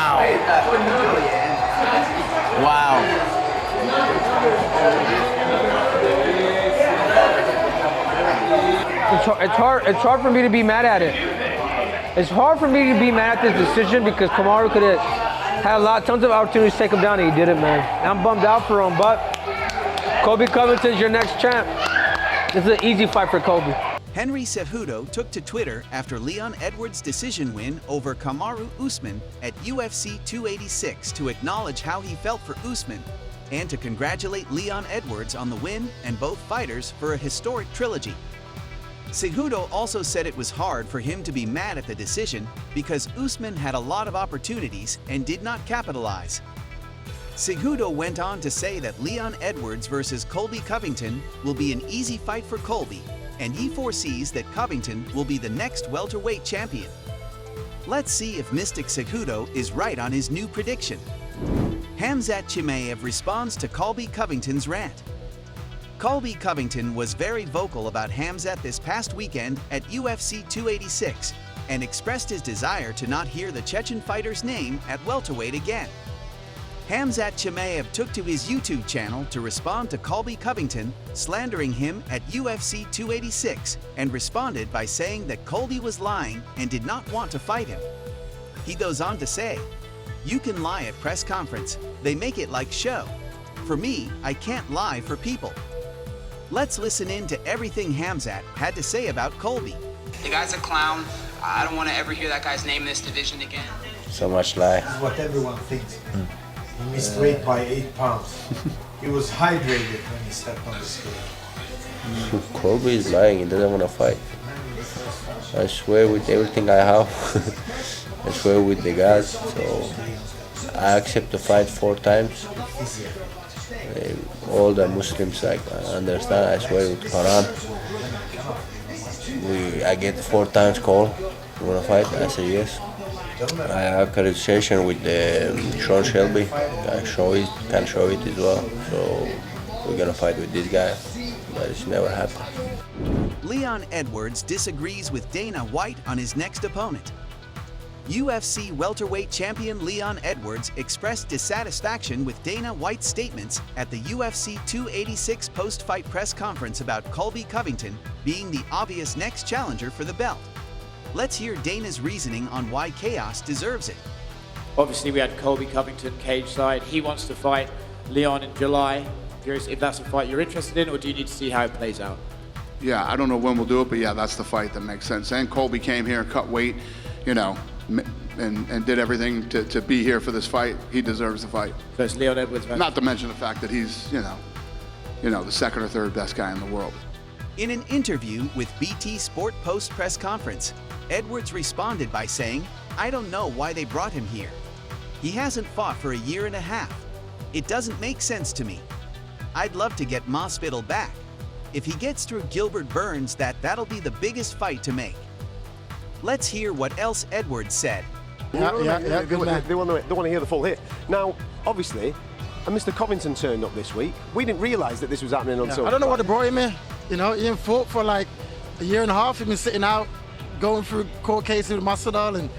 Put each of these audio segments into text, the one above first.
Wow. Wow. It's hard for me to be mad at it. It's hard for me to be mad at this decision because Kamaru could have had tons of opportunities to take him down and he didn't, man. I'm bummed out for him, but Colby Covington's your next champ. This is an easy fight for Colby. Henry Cejudo took to Twitter after Leon Edwards' decision win over Kamaru Usman at UFC 286 to acknowledge how he felt for Usman and to congratulate Leon Edwards on the win and both fighters for a historic trilogy. Cejudo also said it was hard for him to be mad at the decision because Usman had a lot of opportunities and did not capitalize. Cejudo went on to say that Leon Edwards versus Colby Covington will be an easy fight for Colby, and he foresees that Covington will be the next welterweight champion. Let's see if Mystic Cejudo is right on his new prediction. Khamzat Chimaev responds to Colby Covington's rant. Colby Covington was very vocal about Khamzat this past weekend at UFC 286 and expressed his desire to not hear the Chechen fighter's name at welterweight again. Khamzat Chimaev took to his YouTube channel to respond to Colby Covington, slandering him at UFC 286, and responded by saying that Colby was lying and did not want to fight him. He goes on to say, "You can lie at press conference. They make it like show. For me, I can't lie for people." Let's listen in to everything Khamzat had to say about Colby. The guy's a clown. I don't want to ever hear that guy's name in this division again. So much lie. This is what everyone thinks. He missed weight by 8 pounds. He was hydrated when he stepped on the scale. Colby is lying, he doesn't want to fight. I swear with everything I have. I swear with the God. So I accept to fight 4 times. All the Muslims like understand, I swear with Quran. I get 4 times call, you wanna fight? I say yes. I have conversation with Sean Shelby. I can show it as well. So we're gonna fight with this guy, but it's never happened. Leon Edwards disagrees with Dana White on his next opponent. UFC welterweight champion Leon Edwards expressed dissatisfaction with Dana White's statements at the UFC 286 post-fight press conference about Colby Covington being the obvious next challenger for the belt. Let's hear Dana's reasoning on why Chaos deserves it. Obviously, we had Colby Covington cage side. He wants to fight Leon in July. Curious if that's a fight you're interested in, or do you need to see how it plays out? Yeah, I don't know when we'll do it, but yeah, that's the fight that makes sense. And Colby came here, cut weight, you know, and did everything to be here for this fight. He deserves the fight. So it's Leon Edwards. Not to mention the fact that he's, you know, the 2nd or 3rd best guy in the world. In an interview with BT Sport post press conference, Edwards responded by saying, "I don't know why they brought him here. He hasn't fought for a year and a half. It doesn't make sense to me. I'd love to get Masvidal back. If he gets through Gilbert Burns, that'll be the biggest fight to make." Let's hear what else Edwards said. They want to hear the full hit. Now, obviously, Mr. Covington turned up this week. We didn't realise that this was happening until... I don't know what they brought him here. You know, he ain't fought for like a year and a half. He's been sitting out, going through court cases with Masvidal, and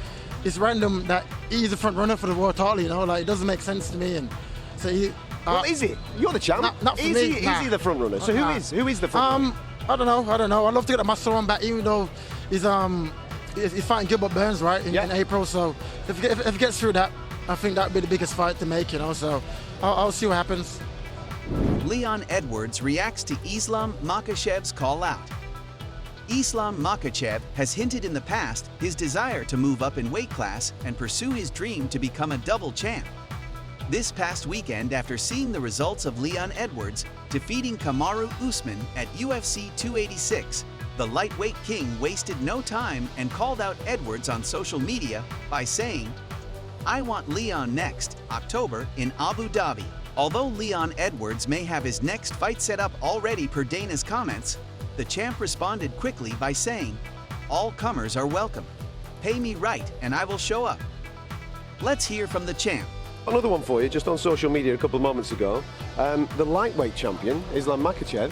it's random that he's the front runner for the world title, you know, like it doesn't make sense to me. And so he... well, is it? You're the champ. Not for me. Is he the front runner? So who is the front runner? I don't know. I'd love to get Masvidal on back, even though he's fighting Gilbert Burns, right, in April. So if he gets through that, I think that'd be the biggest fight to make, you know. So I'll see what happens. Leon Edwards reacts to Islam Makhachev's call out. Islam Makhachev has hinted in the past his desire to move up in weight class and pursue his dream to become a double champ. This past weekend, after seeing the results of Leon Edwards defeating Kamaru Usman at UFC 286, the lightweight king wasted no time and called out Edwards on social media by saying, "I want Leon next, October in Abu Dhabi." Although Leon Edwards may have his next fight set up already per Dana's comments, the champ responded quickly by saying, "All comers are welcome. Pay me right and I will show up." Let's hear from the champ. Another one for you, just on social media a couple of moments ago. The lightweight champion, Islam Makhachev,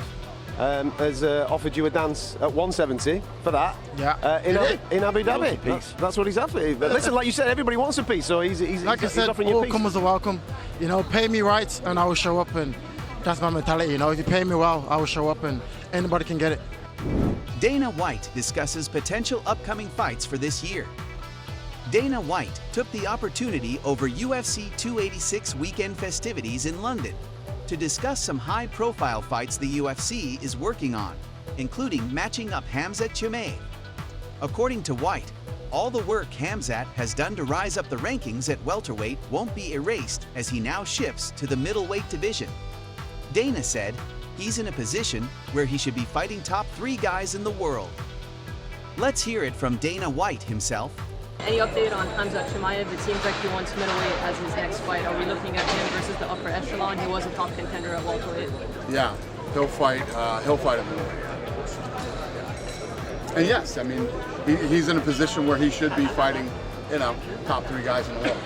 has offered you a dance at 170 for that. Yeah. In Abu Dhabi. Peace. That's what he's after. But listen, like you said, everybody wants a piece, so he's Like I said, offering you a all piece. comers are welcome. You know, pay me right and I will show up, and that's my mentality. You know, if you pay me well, I will show up and anybody can get it. Dana White discusses potential upcoming fights for this year. Dana White took the opportunity over UFC 286 weekend festivities in London to discuss some high-profile fights the UFC is working on, including matching up Khamzat Chimaev. According to White, all the work Khamzat has done to rise up the rankings at welterweight won't be erased as he now shifts to the middleweight division. Dana said he's in a position where he should be fighting top 3 guys in the world. Let's hear it from Dana White himself. Any update on Khamzat Chimaev? It seems like he wants middleweight as his next fight. Are we looking at him versus the upper echelon? He was a top contender at welterweight. Yeah, he'll fight at middleweight. And yes, I mean, he's in a position where he should be fighting, you know, top 3 guys in the world.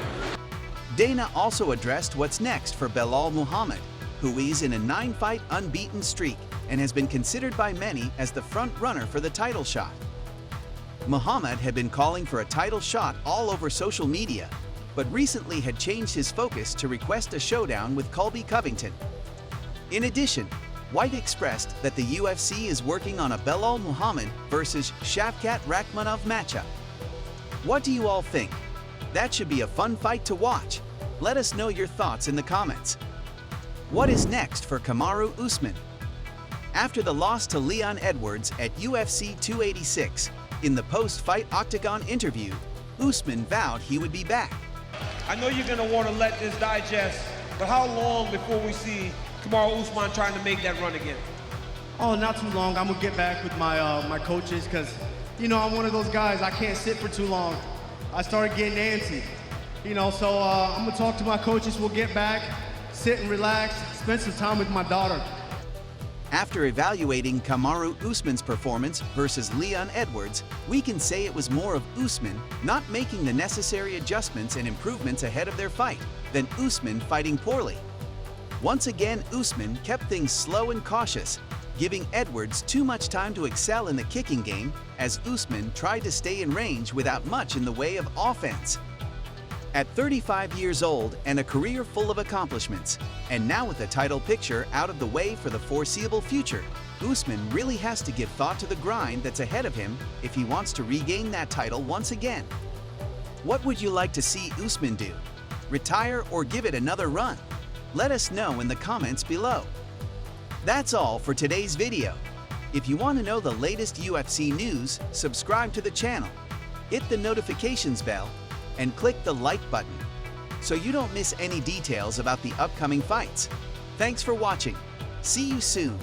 Dana also addressed what's next for Belal Muhammad, who is in a 9-fight unbeaten streak and has been considered by many as the front runner for the title shot. Muhammad had been calling for a title shot all over social media, but recently had changed his focus to request a showdown with Colby Covington. In addition, White expressed that the UFC is working on a Belal Muhammad versus Shavkat Rakhmonov matchup. What do you all think? That should be a fun fight to watch. Let us know your thoughts in the comments. What is next for Kamaru Usman? After the loss to Leon Edwards at UFC 286, in the post-fight Octagon interview, Usman vowed he would be back. I know you're going to want to let this digest, but how long before we see Kamaru Usman trying to make that run again? Oh, not too long. I'm going to get back with my my coaches because, you know, I'm one of those guys, I can't sit for too long. I started getting antsy, you know, so I'm going to talk to my coaches. We'll get back, sit and relax, spend some time with my daughter. After evaluating Kamaru Usman's performance versus Leon Edwards, we can say it was more of Usman not making the necessary adjustments and improvements ahead of their fight than Usman fighting poorly. Once again, Usman kept things slow and cautious, giving Edwards too much time to excel in the kicking game as Usman tried to stay in range without much in the way of offense. At 35 years old and a career full of accomplishments, and now with the title picture out of the way for the foreseeable future, Usman really has to give thought to the grind that's ahead of him if he wants to regain that title once again. What would you like to see Usman do? Retire or give it another run? Let us know in the comments below. That's all for today's video. If you want to know the latest UFC news, subscribe to the channel, hit the notifications bell, and click the like button so you don't miss any details about the upcoming fights. Thanks for watching. See you soon.